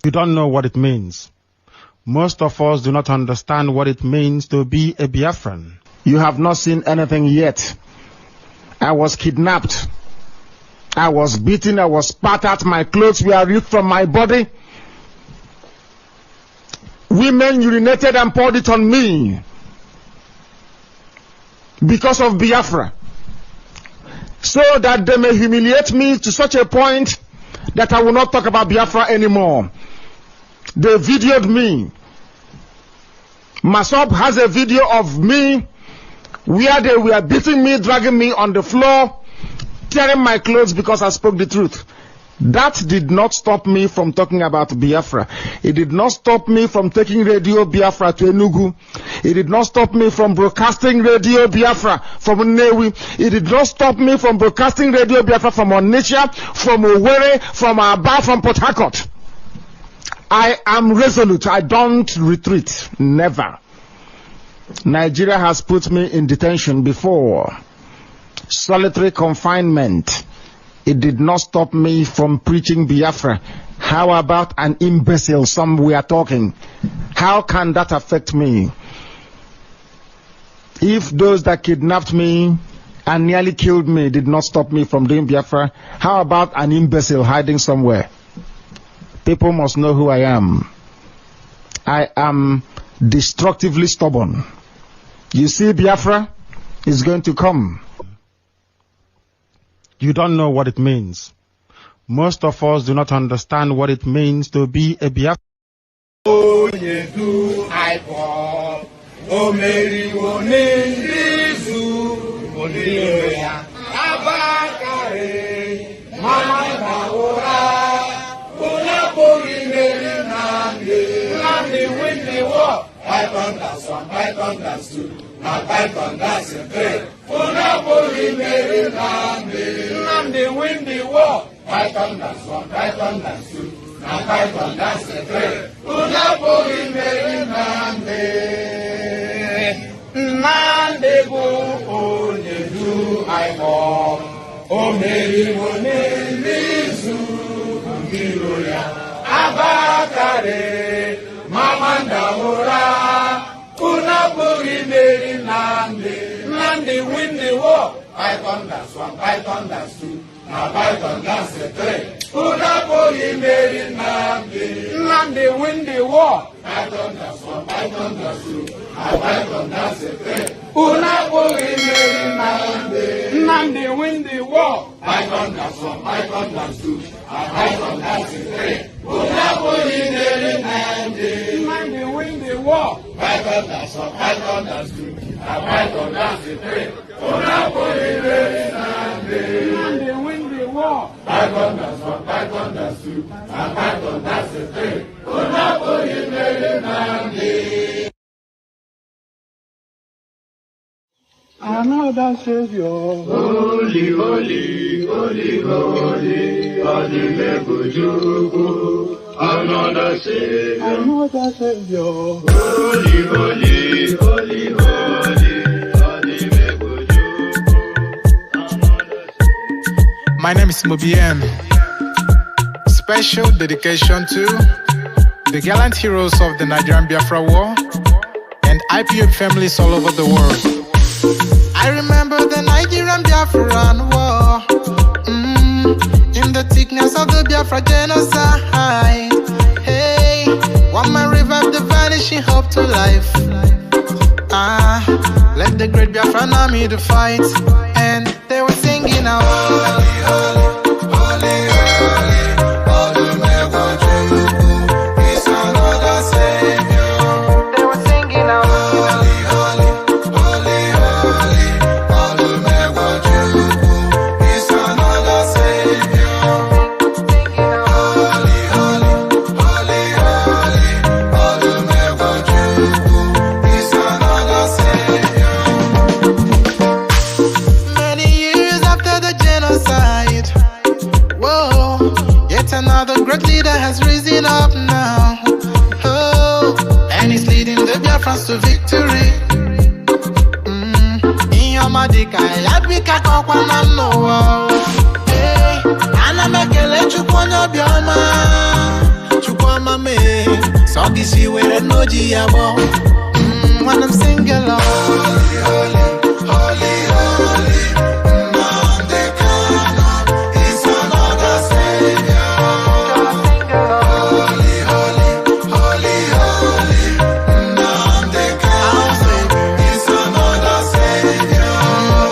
You don't know what it means. Most of us do not understand what it means to be a Biafran. You have not seen anything yet. I was kidnapped. I was beaten. I was spat at. My clothes were ripped from my body. Women urinated and poured it on me because of Biafra, so that they may humiliate me to such a point that I will not talk about Biafra anymore. They videoed me. Masop has a video of me where they were beating me, dragging me on the floor, tearing my clothes because I spoke the truth. That did not stop me from talking about Biafra. It did not stop me from taking Radio Biafra to Enugu. It did not stop me from broadcasting Radio Biafra from Nnewi. It did not stop me from broadcasting Radio Biafra from Onitsha, from Owerri, from Aba, from Port Harcourt. I am resolute. I don't retreat. Never. Nigeria has put me in detention before. Solitary confinement. It did not stop me from preaching Biafra. How about an imbecile? Some we are talking. How can that affect me? If those that kidnapped me and nearly killed me did not stop me from doing Biafra, how about an imbecile hiding somewhere? People must know who I am. I am destructively stubborn. You see, Biafra is going to come. You don't know what it means. Most of us do not understand what it means to be a Biafran. Nnamdi win the war. Python dance one, Python dance two. Now Python dance the three. Unapoli Mary Nnamdi. Nnamdi go only do I walk. O Mary Moni Mizu Biroya. Abakare Mamanda Ora. Unapoli Mary Nnamdi. Nnamdi win the war. Python dance one, Python dance two. Now Python dance the three. Unapoli Mary Nnamdi. Nnamdi win the war. Python dance one, Python dance two. Now Python dance the three. Unapoli Mary Nnamdi. Nnamdi win the war. Python dance one, Python dance two. Now Python dance the three. Unapoli Mary Nnamdi. Nnamdi win the war. Python dance one, Python dance two. Now Python dance the three. Unapoli Mary Nnamdi. Nnamdi win the war. Python dance one, Python dance two. Now Python dance the three. Unapoli Mary Nnamdi. Another Savior. Holy, holy, holy, holy, holy, Mebujuku. Another Savior. Another Savior. Holy, holy, holy, holy, holy, Mebujuku. My name is MAOBI N. Special dedication to the gallant heroes of the Nigerian Biafra War and IPOB families all over the world. I remember the Nigerian Biafran War, in the thickness of the Biafra genocide. Hey, one man revived the vanishing hope to life. Let the great Biafran army to fight, and they were singing out. Holy, holy, holy, holy, holy, Mebujuku, is another Savior. They were singing out. Holy, holy, holy, holy, holy, Mebujuku, is another Savior. Holy, holy, holy, holy, holy, Mebujuku, is another Savior. Many years after the genocide, whoa, yet another great leader has risen up now. Oh, and he's leading the Biafrans to victory. In your Madika, Yabika Kokwana Noah. Hey, Anna Mekele Chukwana Biama. Chukwama Talkishi where no Giabo. When I'm singing along. Holy, holy, holy, holy. Nnamdi Kanu is another savior. Holy, holy, holy, holy. Nnamdi Kanu is another savior.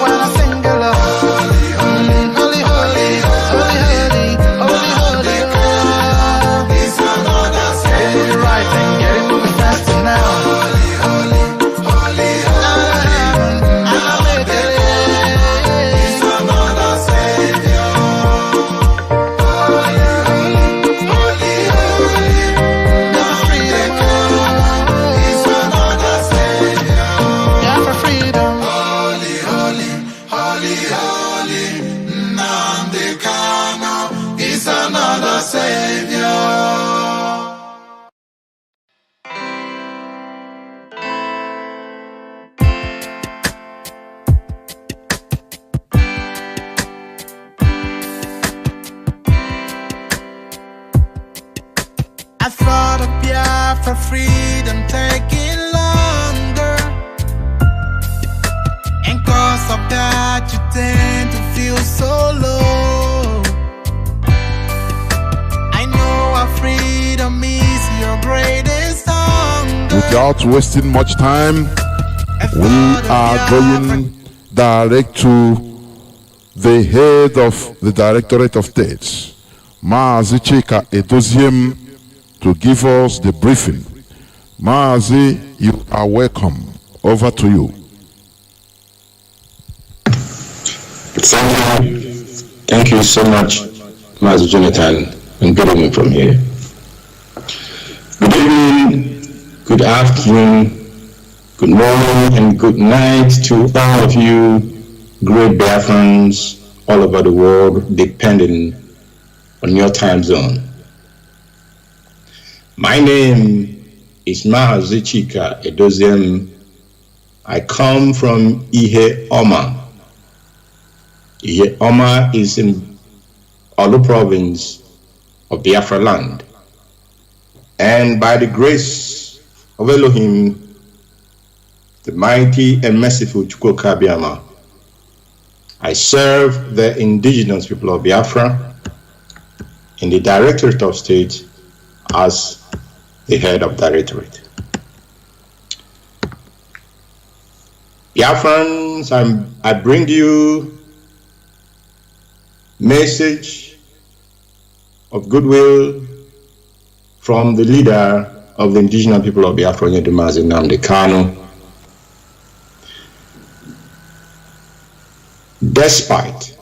When I sing along. Holy, holy, holy, holy, holy, holy, holy, holy. Is another savior. Get it right and get it moving faster now. Holy, holy, holy, holy. Is another savior. Holy, holy, holy. Nnamdi Kanu is another savior. Yeah, for freedom. Holy, holy, holy, holy. Nnamdi Kanu is another savior. I thought of Biafra freedom taking longer, and cause of that you tend to feel so low. I know our freedom is your greatest hunger. Without wasting much time, I we thought of are Biafra going direct to the head of the Directorate of States, Mazi Chika Edoziem, to give us the briefing. Mazi, you are welcome. Over to you. Thank you so much, Mazi Jonathan, and good evening from here. Good evening, good afternoon, good morning, and good night to all of you great Biafrans all over the world, depending on your time zone. My name is Mazi Chika Edoziem. I come from Ihe Oma. Ihe Oma is in Olu province of Biafra land. And by the grace of Elohim, the mighty and merciful Chukwuka Biama, I serve the indigenous people of Biafra in the Directorate of State as the head of Directorate. Biafrans, I bring you message of goodwill from the leader of the indigenous people of Biafra, Nnamdi Kanu. Despite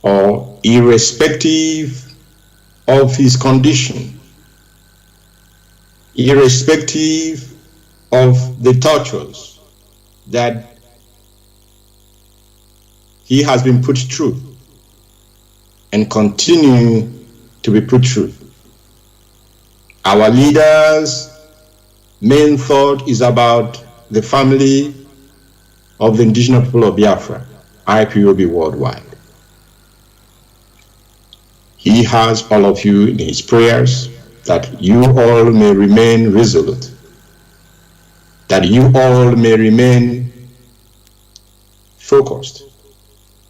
or irrespective of his condition, irrespective of the tortures that he has been put through and continue to be put through. Our leaders' main thought is about the family of the indigenous people of Biafra, IPOB worldwide. He has all of you in his prayers, that you all may remain resolute, that you all may remain focused,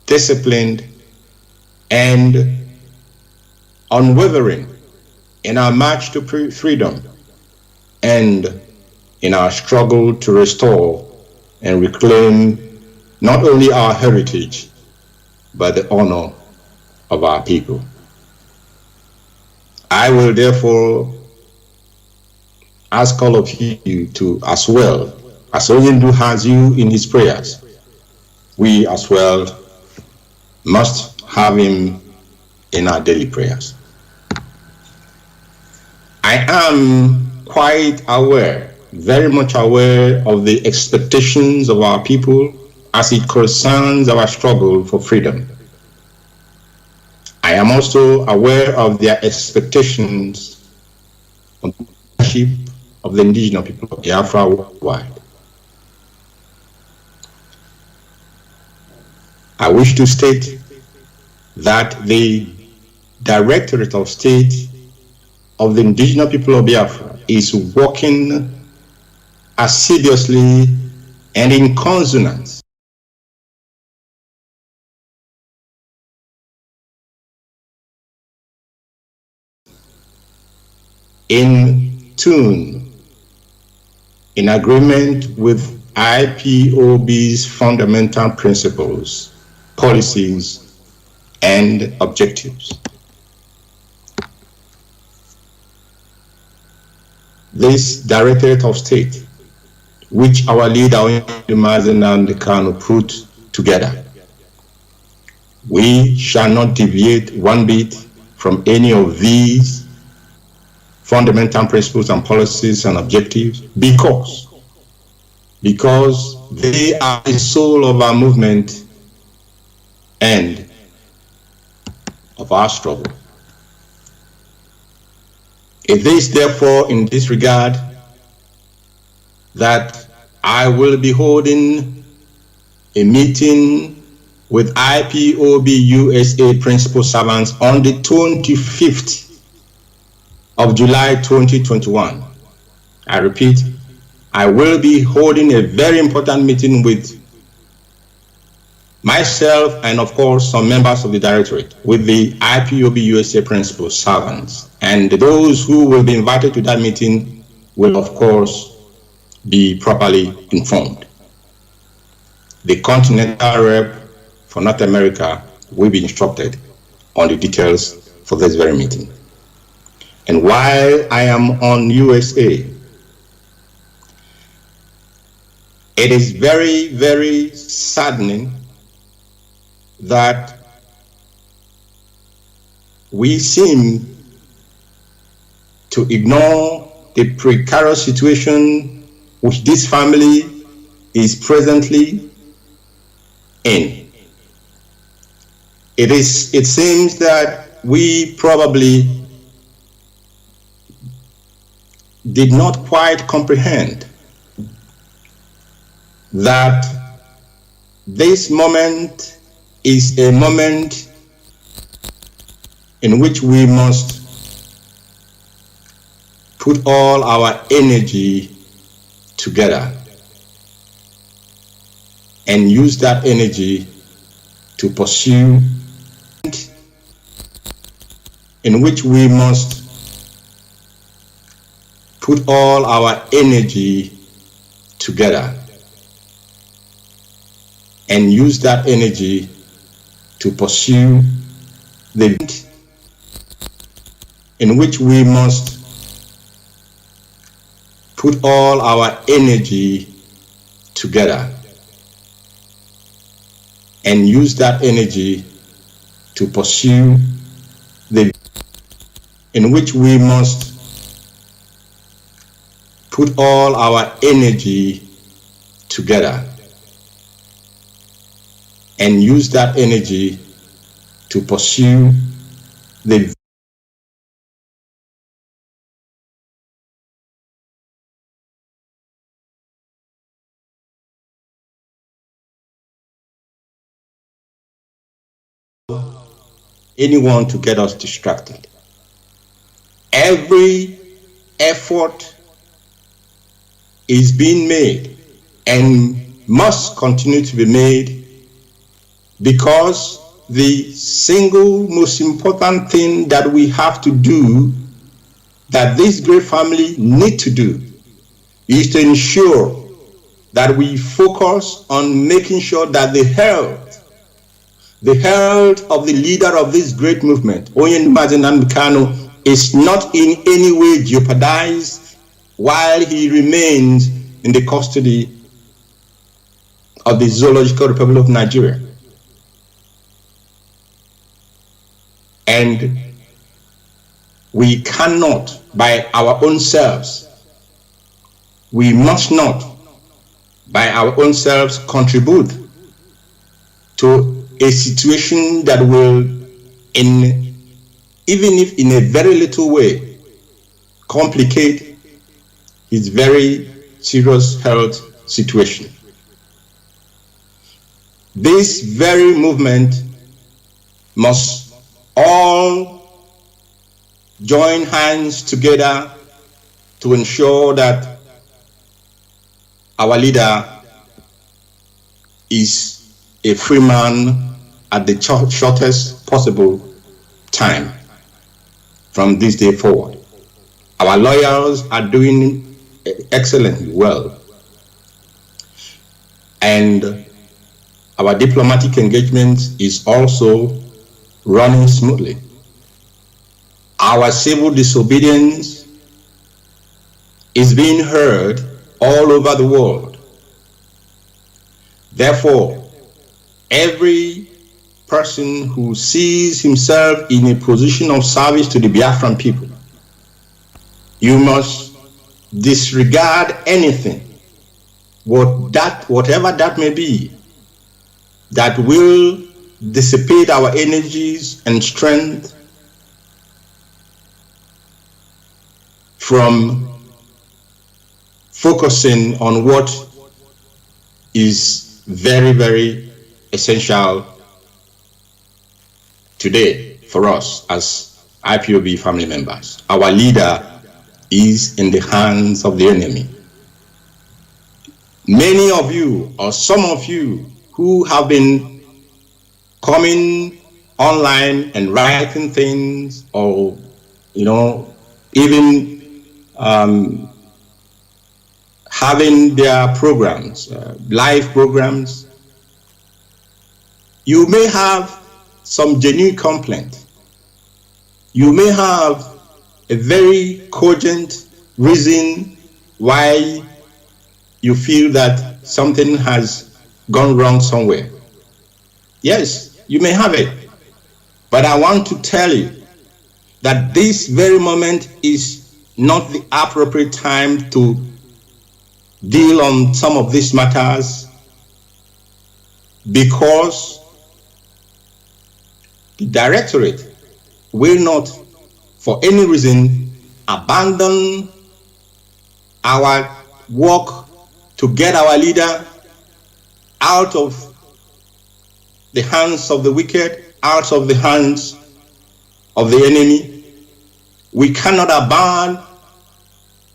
disciplined, and unwavering in our march to freedom and in our struggle to restore and reclaim not only our heritage, but the honor of our people. I will therefore ask all of you to, as well as Onyendu has you in his prayers, we as well must have him in our daily prayers. I am quite aware, very much aware of the expectations of our people as it concerns our struggle for freedom. I am also aware of their expectations on the leadership of the indigenous people of Biafra worldwide. I wish to state that the Directorate of State of the indigenous people of Biafra is working assiduously and in consonance in tune, in agreement with IPOB's fundamental principles, policies, and objectives. This Directorate of State, which our leader, Mazi Kanu, put together, we shall not deviate one bit from any of these fundamental principles and policies and objectives because they are the soul of our movement and of our struggle. It is therefore in this regard that I will be holding a meeting with IPOB USA principal servants on the 25th of July 2021. I repeat, I will be holding a very important meeting with myself and of course some members of the Directorate, with the IPOB USA principal servants. And those who will be invited to that meeting will of course be properly informed. The Continental Rep for North America will be instructed on the details for this very meeting. And while I am on USA, it is very, very saddening that we seem to ignore the precarious situation which this family is presently in. It seems that we probably did not quite comprehend that this moment is a moment in which we must put all our energy together and use that energy to pursue, in which we must put all our energy together and use that energy to pursue the, in which we must put all our energy together and use that energy to pursue the, in which we must put all our energy together and use that energy to pursue the anyone to get us distracted. Every effort is being made and must continue to be made, because the single most important thing that we have to do, that this great family need to do, is to ensure that we focus on making sure that the health of the leader of this great movement, Nnamdi Kanu, is not in any way jeopardized while he remains in the custody of the Zoological Republic of Nigeria. And we cannot, by our own selves, we must not, by our own selves, contribute to a situation that will, even if in a very little way, complicate his very serious health situation. This very movement must all join hands together to ensure that our leader is a free man at the shortest possible time from this day forward. Our lawyers are doing excellently well, and our diplomatic engagement is also running smoothly. Our civil disobedience is being heard all over the world. Therefore, every person who sees himself in a position of service to the Biafran people, you must disregard anything, whatever that may be, that will dissipate our energies and strength from focusing on what is very, very essential today for us as IPOB family members. Our leader is in the hands of the enemy. Many of you, or some of you, who have been coming online and writing things, or even having their programs, live programs, you may have some genuine complaint. You may have a very cogent reason why you feel that something has gone wrong somewhere. Yes, you may have it. But I want to tell you that this very moment is not the appropriate time to deal on some of these matters, because the directorate will not, for any reason, abandon our work to get our leader out of the hands of the wicked, out of the hands of the enemy. We cannot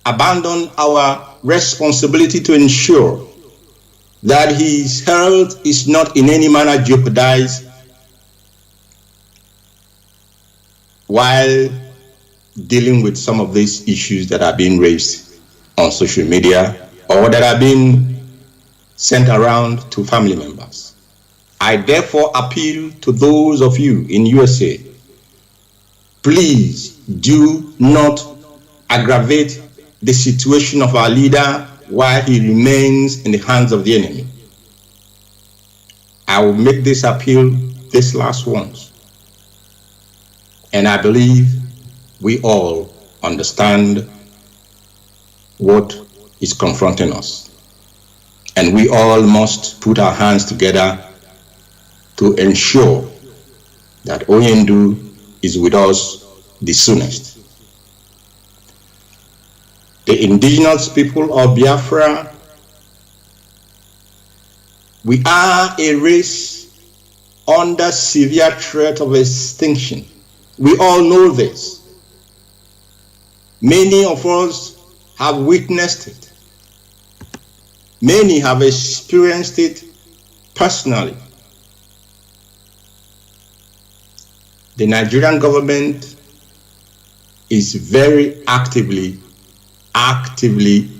abandon our responsibility to ensure that his health is not in any manner jeopardized while dealing with some of these issues that are being raised on social media or that are being sent around to family members. I therefore appeal to those of you in USA, please do not aggravate the situation of our leader while he remains in the hands of the enemy. I will make this appeal this last once. And I believe we all understand what is confronting us. And we all must put our hands together to ensure that Oyendu is with us the soonest. The indigenous people of Biafra, we are a race under severe threat of extinction. We all know this. Many of us have witnessed it. Many have experienced it personally. The Nigerian government is very actively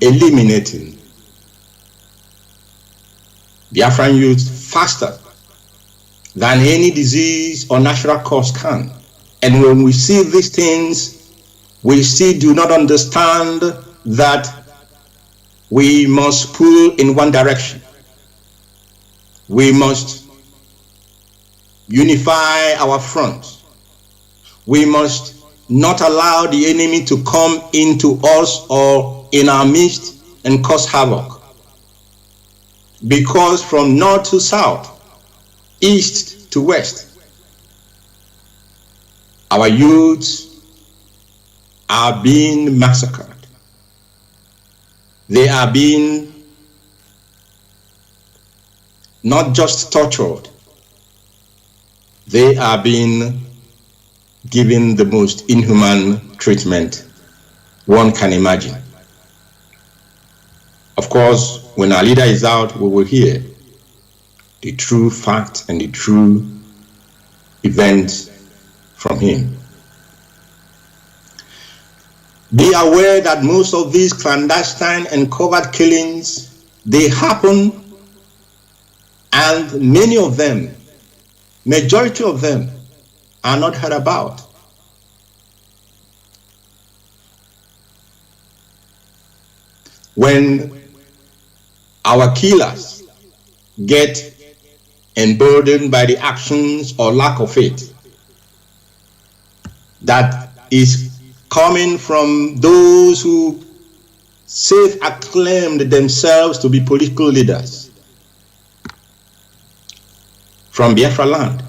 eliminating Biafran youth faster than any disease or natural cause can. And when we see these things, we still do not understand that we must pull in one direction. We must unify our front. We must not allow the enemy to come into us or in our midst and cause havoc. Because from north to south, east to west, our youths are being massacred. They are being not just tortured, they are being given the most inhuman treatment one can imagine. Of course, when our leader is out, we will hear the true fact and the true events from him. Be aware that most of these clandestine and covert killings, they happen, and many of them, majority of them, are not heard about. When our killers get emboldened by the actions or lack of faith that is coming from those who self-acclaimed themselves to be political leaders from Biafra land,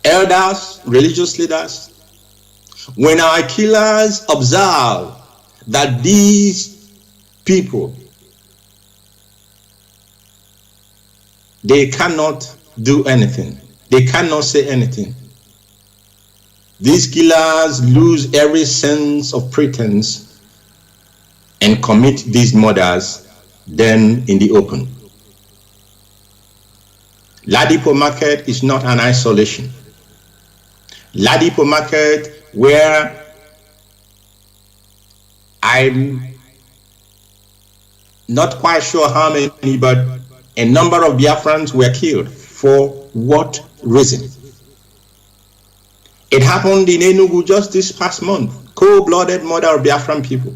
elders, religious leaders, when our killers observe that these people, they cannot do anything, they cannot say anything, these killers lose every sense of pretense and commit these murders then in the open. Ladipo Market is not an isolation. Ladipo Market, where I'm not quite sure how many, but a number of Biafrans were killed. For what reason? It happened in Enugu just this past month. Cold-blooded murder of Biafran people.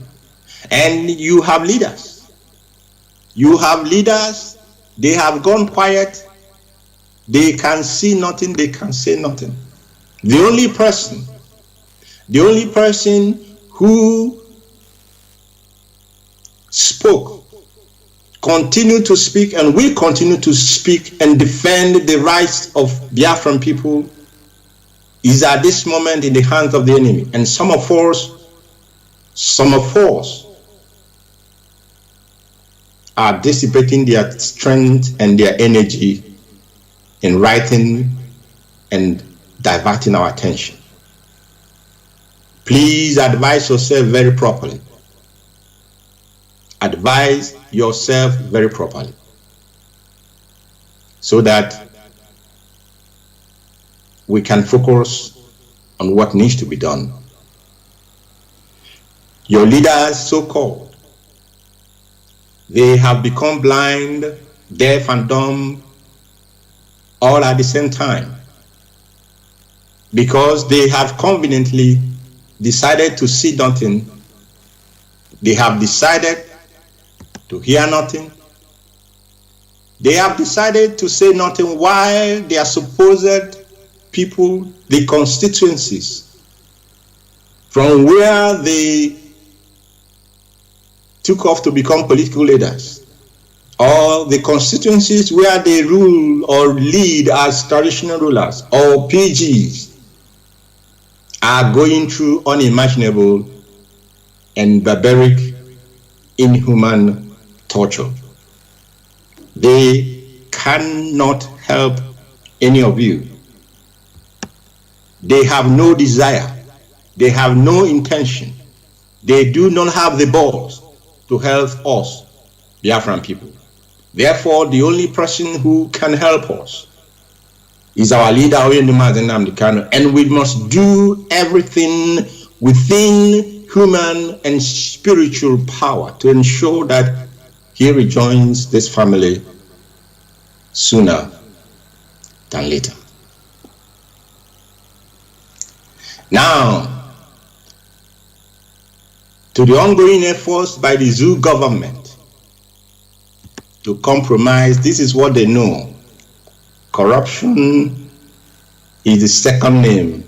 And you have leaders. You have leaders. They have gone quiet. They can see nothing. They can say nothing. The only person who spoke, continued to speak, and will continue to speak and defend the rights of Biafran people is at this moment in the hands of the enemy. And some of us are dissipating their strength and their energy in writing and diverting our attention. Please advise yourself very properly. Advise yourself very properly so that we can focus on what needs to be done. Your leaders, so-called, they have become blind, deaf, and dumb all at the same time because they have conveniently decided to see nothing. They have decided to hear nothing. They have decided to say nothing while their supposed people, the constituencies from where they took off to become political leaders, or the constituencies where they rule or lead as traditional rulers or PGs, are going through unimaginable and barbaric, inhuman torture. They cannot help any of you. They have no desire. They have no intention. They do not have the balls to help us, Biafran people. Therefore, the only person who can help us is our leader, Nnamdi Kanu, and we must do everything within human and spiritual power to ensure that he rejoins this family sooner than later. Now, to the ongoing efforts by the zoo government to compromise, this is what they know. Corruption is the second name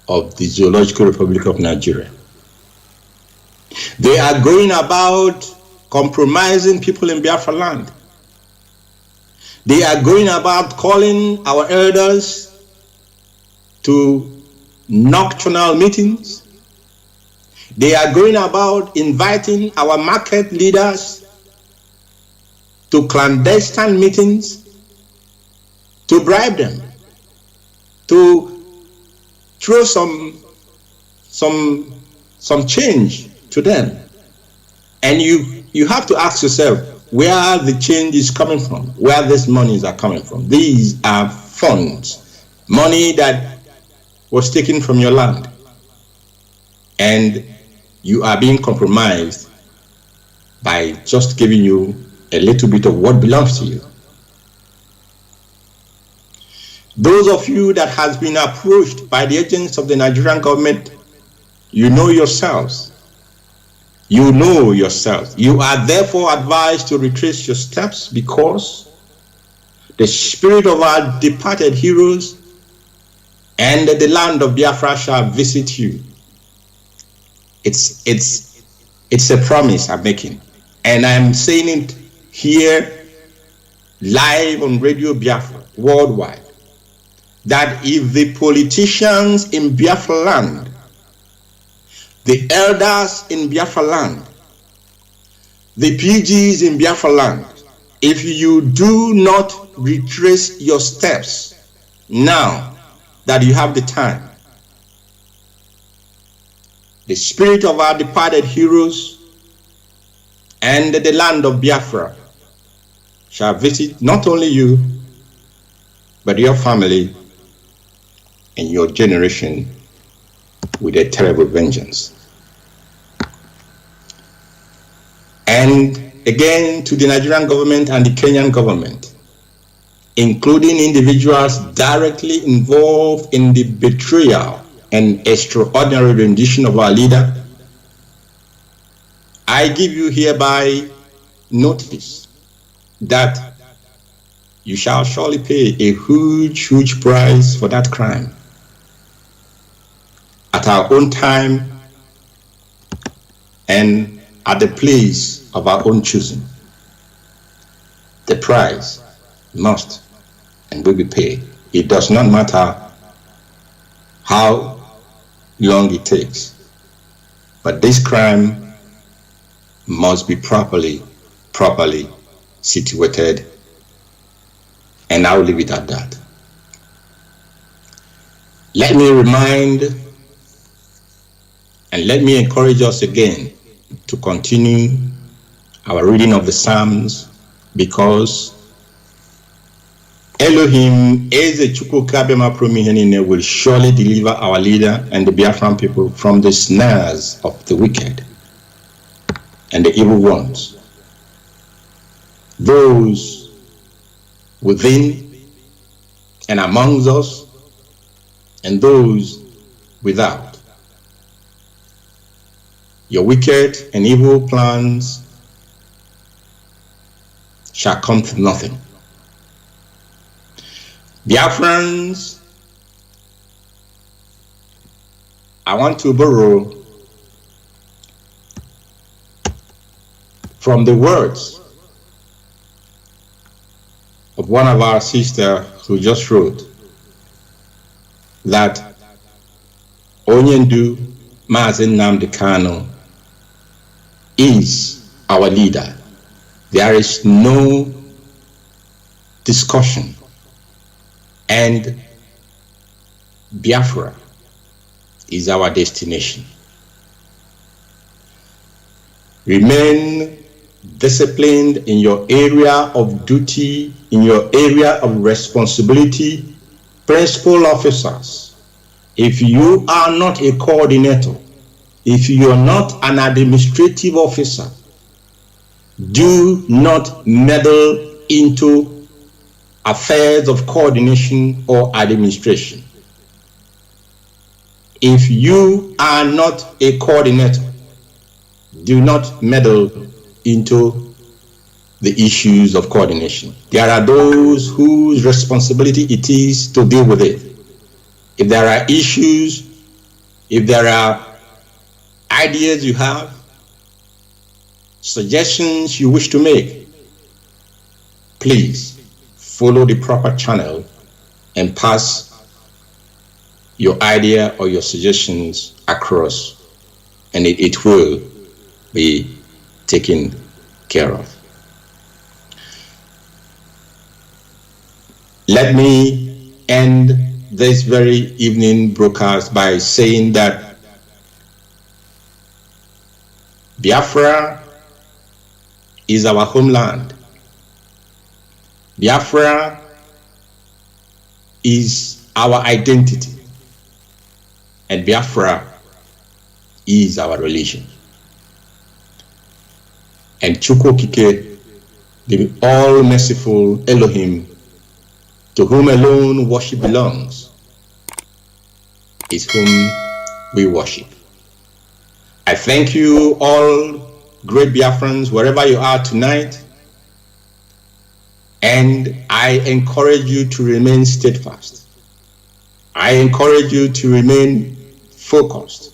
of the Zoological Republic of Nigeria. They are going about compromising people in Biafra land. They are going about calling our elders to nocturnal meetings. They are going about inviting our market leaders to clandestine meetings to bribe them, to throw some change to them. And you have to ask yourself where the change is coming from, where these monies are coming from. These are funds, money that was taken from your land, and you are being compromised by just giving you a little bit of what belongs to you. Those of you that has been approached by the agents of the Nigerian government, you know yourselves. You know yourselves. You are therefore advised to retrace your steps, because the spirit of our departed heroes and the land of Biafra shall visit you. It's a promise I'm making, and I'm saying it here live on Radio Biafra worldwide, that if the politicians in Biafra land, the elders in Biafra land, the PGs in Biafra land, if you do not retrace your steps now that you have the time, the spirit of our departed heroes and the land of Biafra shall visit not only you, but your family and your generation with a terrible vengeance. And again, to the Nigerian government and the Kenyan government, including individuals directly involved in the betrayal and extraordinary rendition of our leader, I give you hereby notice that you shall surely pay a huge price for that crime at our own time and at the place of our own choosing. The price must and will be paid. It does not matter how long it takes, but this crime must be properly situated, and I'll leave it at that. Let me remind and let me encourage us again to continue our reading of the Psalms, because Elohim Eze Chukwu Kabema Promihenine will surely deliver our leader and the Biafran people from the snares of the wicked and the evil ones, those within and amongst us and those without. Your wicked and evil plans shall come to nothing. Biafrans, I want to borrow from the words of one of our sisters who just wrote that Onyendu Mazi Nnamdi Kanu is our leader. There is no discussion, and Biafra is our destination. Remain disciplined in your area of duty, in your area of responsibility. Principal officers, if you are not a coordinator, if you are not an administrative officer, do not meddle into affairs of coordination or administration. If you are not a coordinator, do not meddle into the issues of coordination. There are those whose responsibility it is to deal with it. If there are issues, if there are ideas you have, suggestions you wish to make, please follow the proper channel and pass your idea or your suggestions across, and it will be taken care of. Let me end this very evening broadcast by saying that Biafra is our homeland. Biafra is our identity. And Biafra is our religion. And Chukwu Okike, the all-merciful Elohim, to whom alone worship belongs, is whom we worship. I thank you all, great Biafrans, wherever you are tonight, and I encourage you to remain steadfast. I encourage you to remain focused.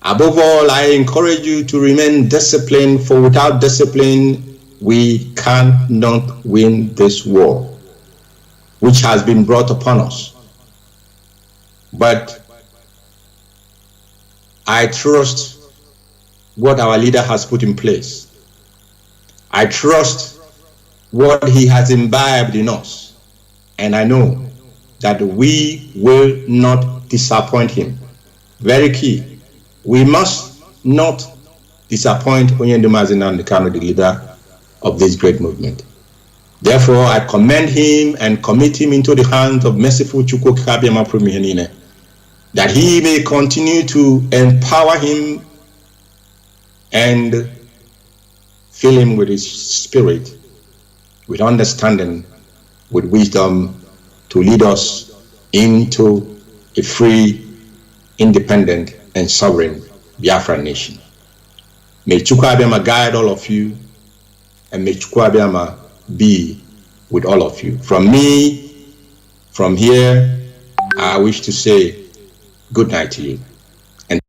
Above all, I encourage you to remain disciplined, for without discipline, we cannot win this war, which has been brought upon us. But I trust what our leader has put in place. I trust what he has imbibed in us. And I know that we will not disappoint him. Very key. We must not disappoint Nnamdi Kanu, the leader of this great movement. Therefore, I commend him and commit him into the hands of merciful Chukwu Okike, that he may continue to empower him and fill him with his spirit, with understanding, with wisdom, to lead us into a free, independent, and sovereign Biafran nation. May Chukwu Abiyama guide all of you, and may Chukwu Abiyama be with all of you. From me, from here, I wish to say good night to you, and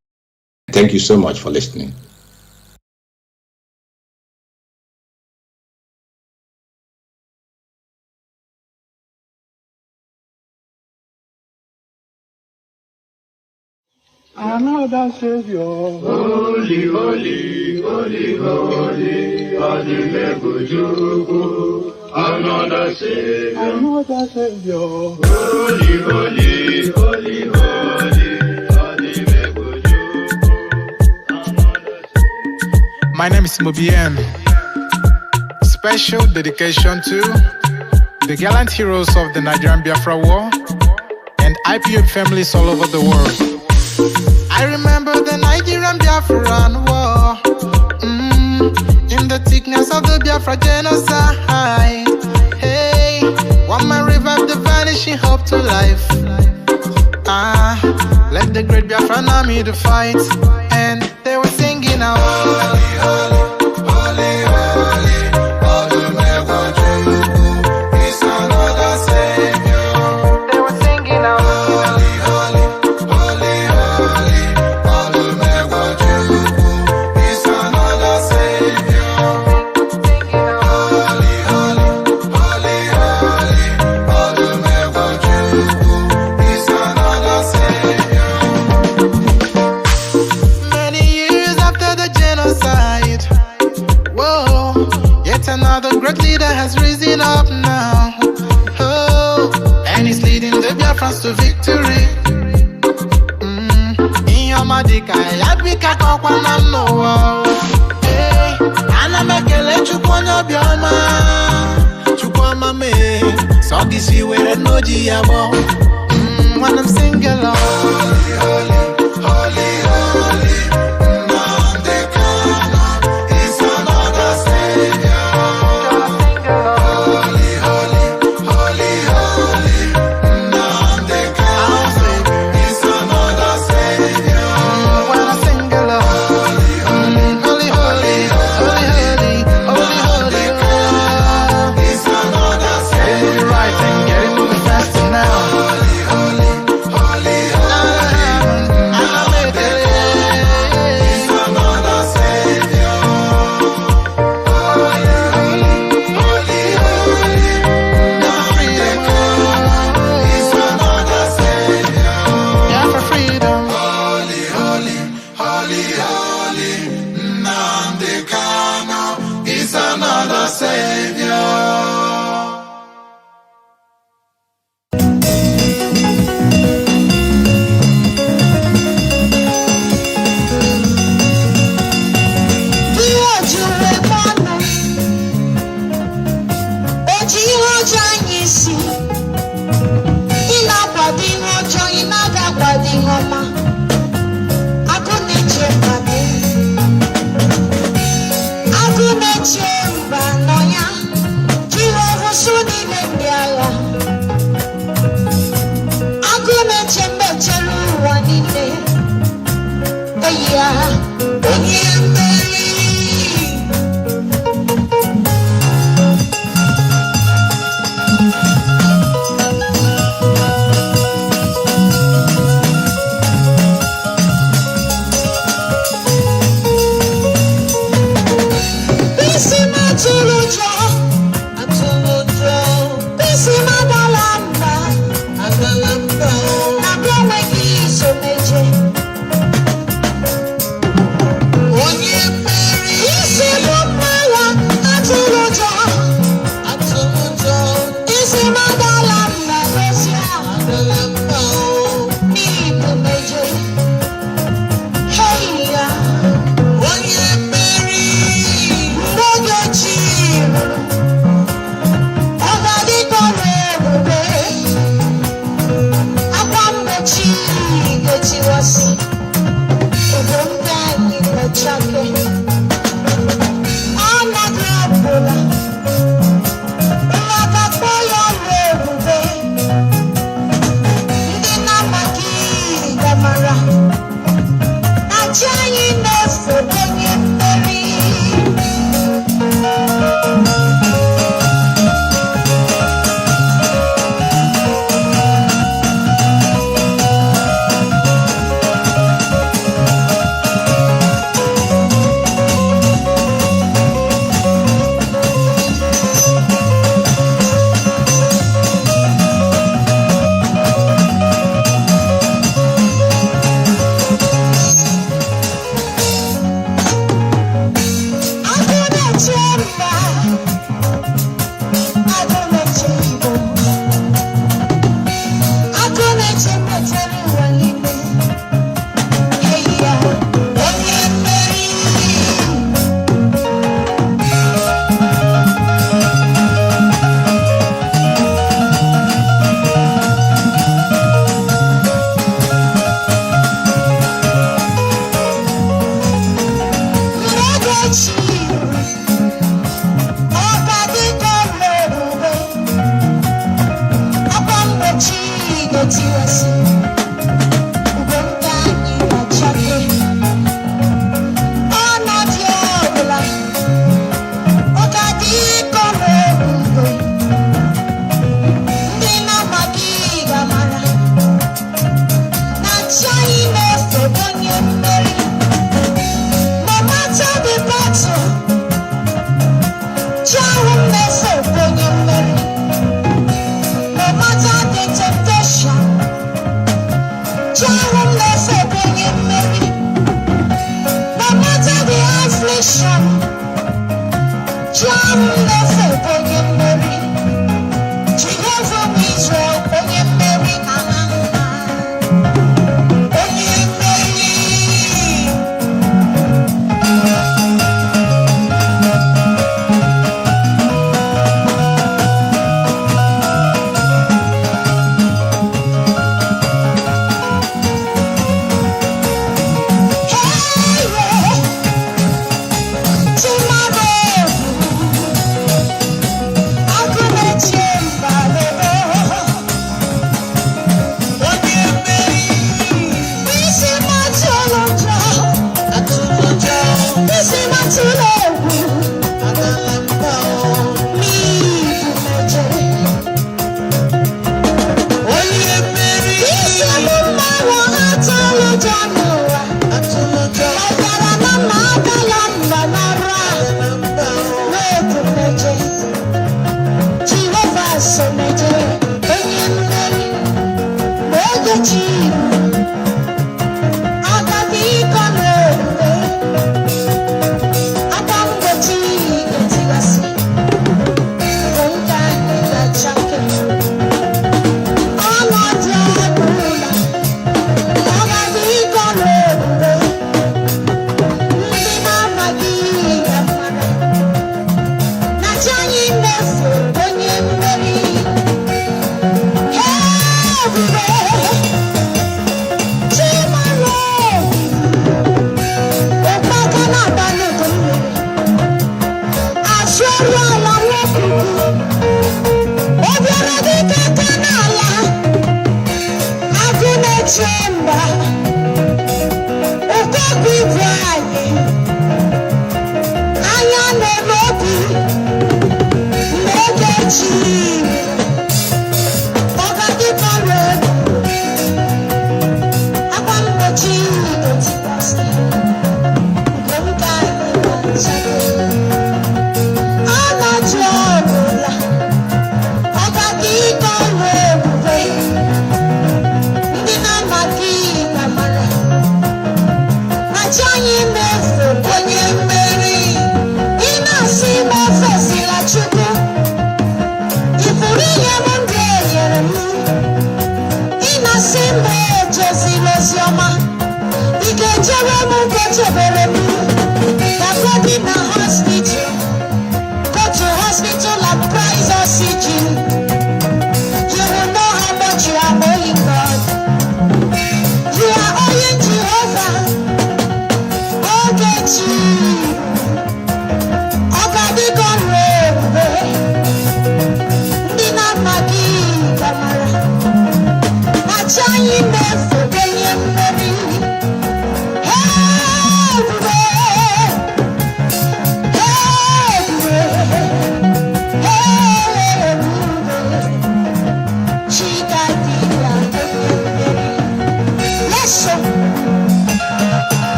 thank you so much for listening. Another Savior, holy, holy, holy, holy, Adimebujuku. Another Savior, holy, holy, holy, holy, Adimebujuku. My name is MAOBI N. Special dedication to the gallant heroes of the Nigerian Biafra War and IPOB families all over the world. I remember the Nigerian Biafran War, in the thickness of the Biafra genocide. Hey, one man revived the vanishing hope to life. Let the great Biafran army to fight, and they were singing out, holy, holy, holy, holy, is another Savior. They were singing out, holy, holy, holy, holy, is another Savior. Holy, holy, holy, holy, is another Savior. Many years after the genocide, whoa, yet another great leader has risen up now. Oh, and he's leading the Biafrans to victory. Madika, Yabika, Kokwana, no. Hey, Anamekele, Chukwana, Biama, Chukwama, me. So, this you were no Giamo. When I'm single, holy, holy, holy, holy, Nnamdi Kanu is another Savior. Holy, holy, holy, holy, Nnamdi Kanu is another Savior. Now. Holy, holy, holy, holy,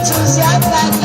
ntụziaka gị